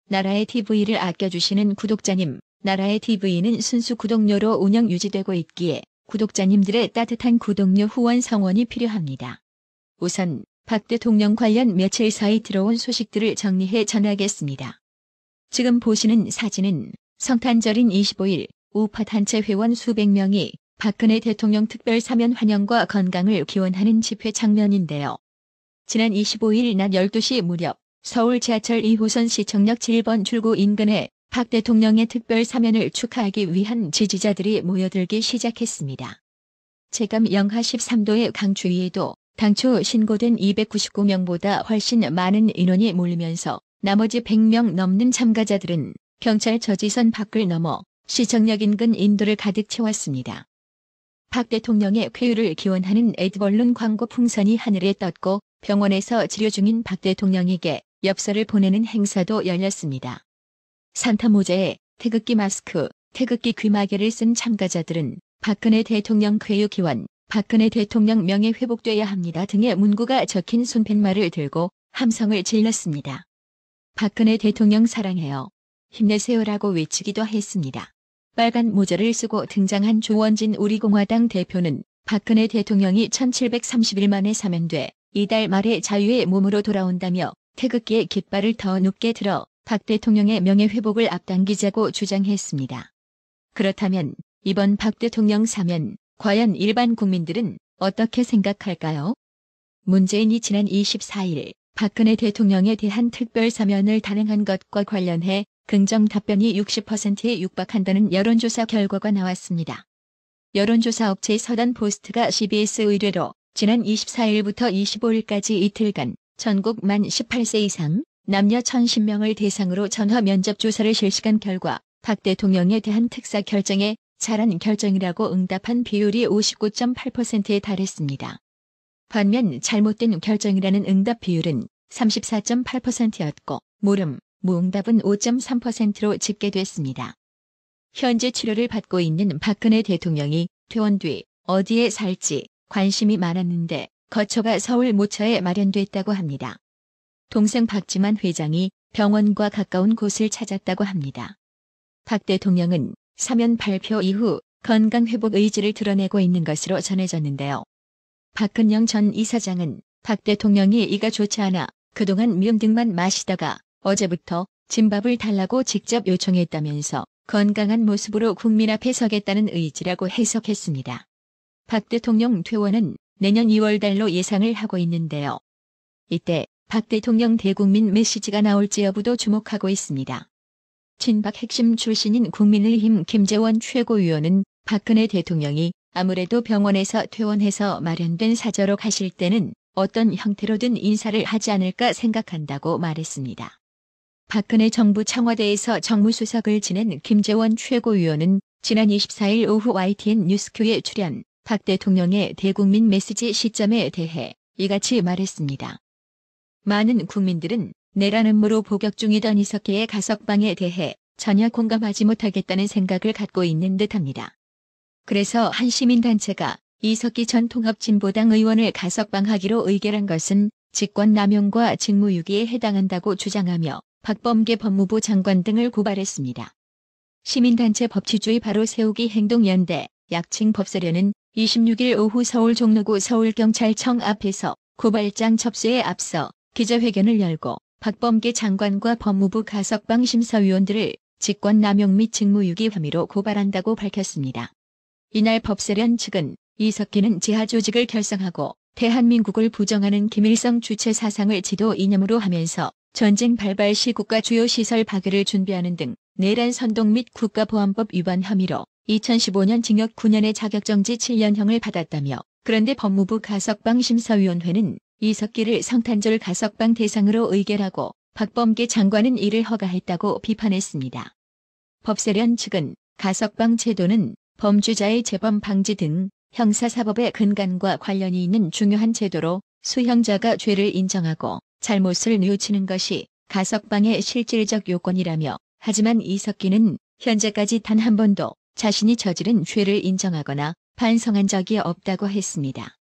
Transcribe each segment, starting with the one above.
나라의 TV를 아껴주시는 구독자님, 나라의 TV는 순수 구독료로 운영 유지되고 있기에 구독자님들의 따뜻한 구독료 후원 성원이 필요합니다. 우선 박 대통령 관련 며칠 사이 들어온 소식들을 정리해 전하겠습니다. 지금 보시는 사진은 성탄절인 25일 우파 단체 회원 수백 명이 박근혜 대통령 특별 사면 환영과 건강을 기원하는 집회 장면인데요. 지난 25일 낮 12시 무렵 서울 지하철 2호선 시청역 7번 출구 인근에 박 대통령의 특별 사면을 축하하기 위한 지지자들이 모여들기 시작했습니다. 체감 영하 13도의 강추위에도 당초 신고된 299명보다 훨씬 많은 인원이 몰리면서 나머지 100명 넘는 참가자들은 경찰 저지선 밖을 넘어 시청역 인근 인도를 가득 채웠습니다. 박 대통령의 쾌유를 기원하는 에드벌룬 광고 풍선이 하늘에 떴고 병원에서 치료 중인 박 대통령에게 엽서를 보내는 행사도 열렸습니다. 산타 모자에 태극기 마스크, 태극기 귀마개를 쓴 참가자들은 박근혜 대통령 쾌유 기원, 박근혜 대통령 명예 회복돼야 합니다 등의 문구가 적힌 손팻말을 들고 함성을 질렀습니다. 박근혜 대통령 사랑해요. 힘내세요라고 외치기도 했습니다. 빨간 모자를 쓰고 등장한 조원진 우리공화당 대표는 박근혜 대통령이 1730일 만에 사면돼 이달 말에 자유의 몸으로 돌아온다며 태극기의 깃발을 더 높게 들어 박 대통령의 명예회복을 앞당기자고 주장했습니다. 그렇다면 이번 박 대통령 사면 과연 일반 국민들은 어떻게 생각할까요? 문재인이 지난 24일 박근혜 대통령에 대한 특별 사면을 단행한 것과 관련해 긍정 답변이 60%에 육박한다는 여론조사 결과가 나왔습니다. 여론조사 업체 서단포스트가 CBS 의뢰로 지난 24일부터 25일까지 이틀간 전국 만 18세 이상 남녀 1,010명을 대상으로 전화 면접 조사를 실시한 결과 박 대통령에 대한 특사 결정에 잘한 결정이라고 응답한 비율이 59.8%에 달했습니다. 반면 잘못된 결정이라는 응답 비율은 34.8%였고 모름, 무응답은 5.3%로 집계됐습니다. 현재 치료를 받고 있는 박근혜 대통령이 퇴원 뒤 어디에 살지 관심이 많았는데 거처가 서울 모처에 마련됐다고 합니다. 동생 박지만 회장이 병원과 가까운 곳을 찾았다고 합니다. 박 대통령은 사면 발표 이후 건강회복 의지를 드러내고 있는 것으로 전해졌는데요. 박근영 전 이사장은 박 대통령이 이가 좋지 않아 그동안 미음 등만 마시다가 어제부터 진밥을 달라고 직접 요청했다면서 건강한 모습으로 국민 앞에 서겠다는 의지라고 해석했습니다. 박 대통령 퇴원은 내년 2월 달로 예상을 하고 있는데요. 이때 박 대통령 대국민 메시지가 나올지 여부도 주목하고 있습니다. 친박 핵심 출신인 국민의힘 김재원 최고위원은 박근혜 대통령이 아무래도 병원에서 퇴원해서 마련된 사저로 가실 때는 어떤 형태로든 인사를 하지 않을까 생각한다고 말했습니다. 박근혜 정부 청와대에서 정무수석을 지낸 김재원 최고위원은 지난 24일 오후 YTN 뉴스큐에 출연 박 대통령의 대국민 메시지 시점에 대해 이같이 말했습니다. 많은 국민들은 내란 음모로 복역 중이던 이석기의 가석방에 대해 전혀 공감하지 못하겠다는 생각을 갖고 있는 듯합니다. 그래서 한 시민단체가 이석기 전 통합진보당 의원을 가석방하기로 의결한 것은 직권남용과 직무유기에 해당한다고 주장하며 박범계 법무부 장관 등을 고발했습니다. 시민단체 법치주의 바로 세우기 행동연대 약칭 법세련은 26일 오후 서울 종로구 서울경찰청 앞에서 고발장 접수에 앞서 기자회견을 열고 박범계 장관과 법무부 가석방 심사위원들을 직권남용 및 직무유기 혐의로 고발한다고 밝혔습니다. 이날 법세련 측은 이석기는 지하조직을 결성하고 대한민국을 부정하는 김일성 주체 사상을 지도 이념으로 하면서 전쟁 발발 시 국가 주요 시설 파괴를 준비하는 등 내란 선동 및 국가보안법 위반 혐의로 2015년 징역 9년의 자격정지 7년형을 받았다며 그런데 법무부 가석방 심사위원회는 이석기를 성탄절 가석방 대상으로 의결하고 박범계 장관은 이를 허가했다고 비판했습니다. 법세련 측은 가석방 제도는 범죄자의 재범 방지 등 형사사법의 근간과 관련이 있는 중요한 제도로 수형자가 죄를 인정하고 잘못을 뉘우치는 것이 가석방의 실질적 요건이라며 하지만 이석기는 현재까지 단 한 번도 자신이 저지른 죄를 인정하거나 반성한 적이 없다고 했습니다.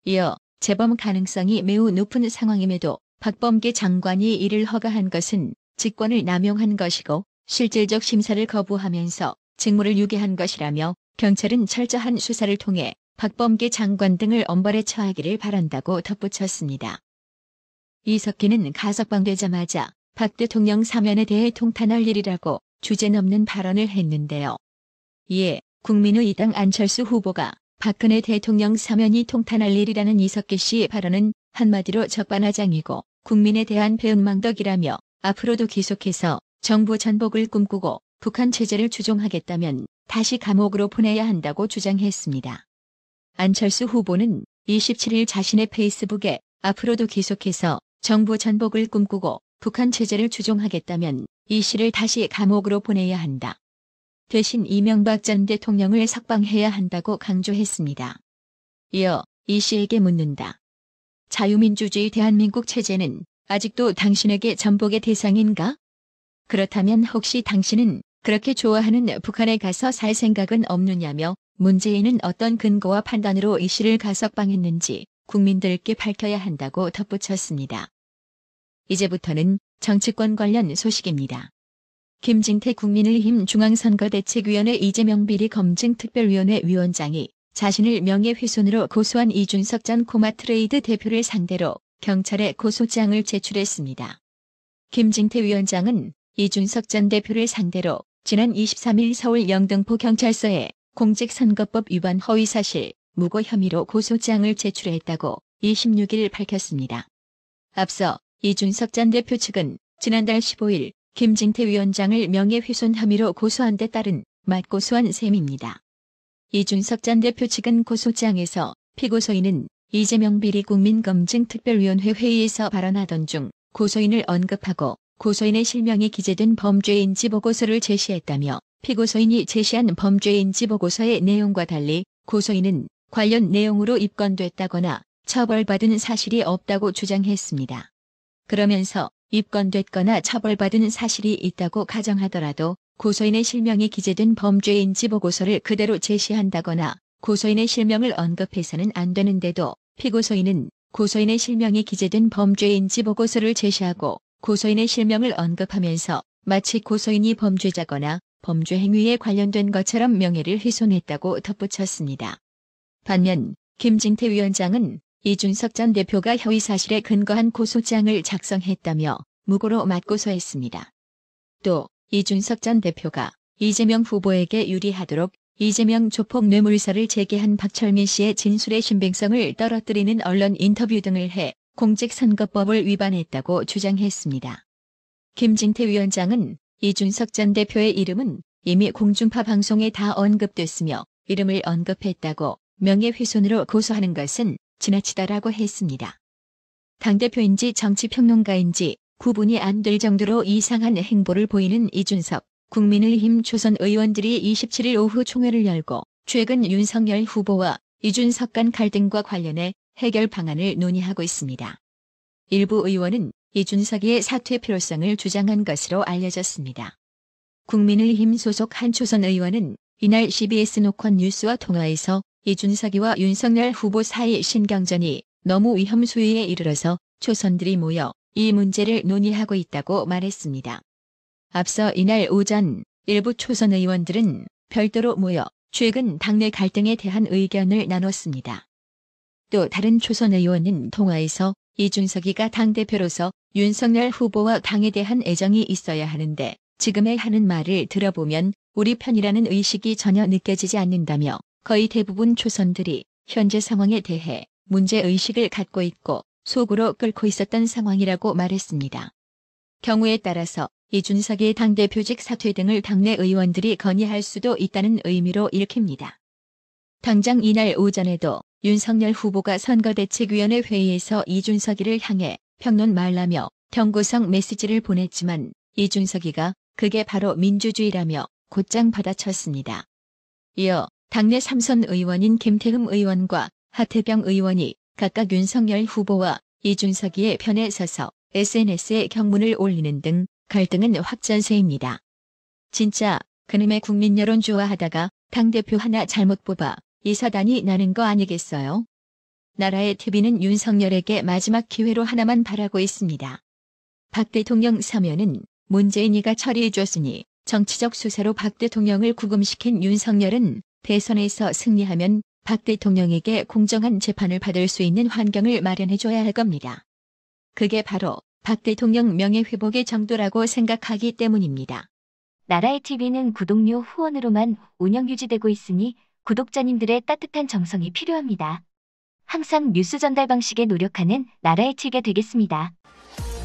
이어 재범 가능성이 매우 높은 상황임에도 박범계 장관이 이를 허가한 것은 직권을 남용한 것이고 실질적 심사를 거부하면서 직무를 유기한 것이라며 경찰은 철저한 수사를 통해 박범계 장관 등을 엄벌에 처하기를 바란다고 덧붙였습니다. 이석기는 가석방되자마자 박 대통령 사면에 대해 통탄할 일이라고 주제넘는 발언을 했는데요. 이에 국민의당 안철수 후보가 박근혜 대통령 사면이 통탄할 일이라는 이석기 씨의 발언은 한마디로 적반하장이고 국민에 대한 배은망덕이라며 앞으로도 계속해서 정부 전복을 꿈꾸고 북한 체제를 추종하겠다면 다시 감옥으로 보내야 한다고 주장했습니다. 안철수 후보는 27일 자신의 페이스북에 앞으로도 계속해서 정부 전복을 꿈꾸고 북한 체제를 추종하겠다면 이 씨를 다시 감옥으로 보내야 한다. 대신 이명박 전 대통령을 석방해야 한다고 강조했습니다. 이어 이 씨에게 묻는다. 자유민주주의 대한민국 체제는 아직도 당신에게 전복의 대상인가? 그렇다면 혹시 당신은 그렇게 좋아하는 북한에 가서 살 생각은 없느냐며 문재인은 어떤 근거와 판단으로 이 씨를 가석방했는지 국민들께 밝혀야 한다고 덧붙였습니다. 이제부터는 정치권 관련 소식입니다. 김진태 국민의힘 중앙선거대책위원회 이재명 비리검증특별위원회 위원장이 자신을 명예훼손으로 고소한 이준석 전 코마트레이드 대표를 상대로 경찰에 고소장을 제출했습니다. 김진태 위원장은 이준석 전 대표를 상대로 지난 23일 서울 영등포경찰서에 공직선거법 위반 허위사실, 무고 혐의로 고소장을 제출했다고 26일 밝혔습니다. 앞서 이준석 전 대표 측은 지난달 15일 김진태 위원장을 명예훼손 혐의로 고소한 데 따른 맞고소한 셈입니다. 이준석 전 대표 측은 고소장에서 피고소인은 이재명 비리국민검증특별위원회 회의에서 발언하던 중 고소인을 언급하고 고소인의 실명이 기재된 범죄인지 보고서를 제시했다며 피고소인이 제시한 범죄인지 보고서의 내용과 달리 고소인은 관련 내용으로 입건됐다거나 처벌받은 사실이 없다고 주장했습니다. 그러면서 입건됐거나 처벌받은 사실이 있다고 가정하더라도 고소인의 실명이 기재된 범죄인지 보고서를 그대로 제시한다거나 고소인의 실명을 언급해서는 안 되는데도 피고소인은 고소인의 실명이 기재된 범죄인지 보고서를 제시하고 고소인의 실명을 언급하면서 마치 고소인이 범죄자거나 범죄 행위에 관련된 것처럼 명예를 훼손했다고 덧붙였습니다. 반면 김진태 위원장은 이준석 전 대표가 허위사실에 근거한 고소장을 작성했다며 무고로 맞고소했습니다. 또 이준석 전 대표가 이재명 후보에게 유리하도록 이재명 조폭 뇌물설을 제기한 박철민 씨의 진술의 신빙성을 떨어뜨리는 언론 인터뷰 등을 해 공직선거법을 위반했다고 주장했습니다. 김진태 위원장은 이준석 전 대표의 이름은 이미 공중파 방송에 다 언급됐으며 이름을 언급했다고 명예훼손으로 고소하는 것은 지나치다라고 했습니다. 당대표인지 정치평론가인지 구분이 안 될 정도로 이상한 행보를 보이는 이준석, 국민의힘 초선 의원들이 27일 오후 총회를 열고 최근 윤석열 후보와 이준석 간 갈등과 관련해 해결 방안을 논의하고 있습니다. 일부 의원은 이준석의 사퇴 필요성을 주장한 것으로 알려졌습니다. 국민의힘 소속 한 초선 의원은 이날 CBS 녹화 뉴스와 통화에서 이준석이와 윤석열 후보 사이 신경전이 너무 위험 수위에 이르러서 초선들이 모여 이 문제를 논의하고 있다고 말했습니다. 앞서 이날 오전 일부 초선 의원들은 별도로 모여 최근 당내 갈등에 대한 의견을 나눴습니다. 또 다른 초선 의원은 통화에서 이준석이가 당대표로서 윤석열 후보와 당에 대한 애정이 있어야 하는데 지금의 하는 말을 들어보면 우리 편이라는 의식이 전혀 느껴지지 않는다며 거의 대부분 초선들이 현재 상황에 대해 문제의식을 갖고 있고 속으로 끓고 있었던 상황이라고 말했습니다. 경우에 따라서 이준석의 당대표직 사퇴 등을 당내 의원들이 건의할 수도 있다는 의미로 읽힙니다. 당장 이날 오전에도 윤석열 후보가 선거대책위원회 회의에서 이준석이를 향해 평론 말라며 경고성 메시지를 보냈지만 이준석이가 그게 바로 민주주의라며 곧장 받아쳤습니다. 이어 당내 3선 의원인 김태흠 의원과 하태병 의원이 각각 윤석열 후보와 이준석이의 편에 서서 SNS에 경문을 올리는 등 갈등은 확전세입니다. 진짜 그놈의 국민 여론 좋아하다가 당대표 하나 잘못 뽑아 이 사단이 나는 거 아니겠어요? 나라의 TV는 윤석열에게 마지막 기회로 하나만 바라고 있습니다. 박 대통령 사면은 문재인이가 처리해줬으니 정치적 수사로 박 대통령을 구금시킨 윤석열은 대선에서 승리하면 박 대통령에게 공정한 재판을 받을 수 있는 환경을 마련해줘야 할 겁니다. 그게 바로 박 대통령 명예회복의 정도라고 생각하기 때문입니다. 나라의 TV는 구독료 후원으로만 운영 유지되고 있으니 구독자님들의 따뜻한 정성이 필요합니다. 항상 뉴스 전달 방식에 노력하는 나라의 TV가 되겠습니다.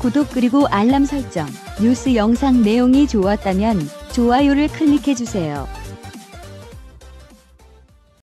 구독 그리고 알람 설정, 뉴스 영상 내용이 좋았다면 좋아요를 클릭해주세요.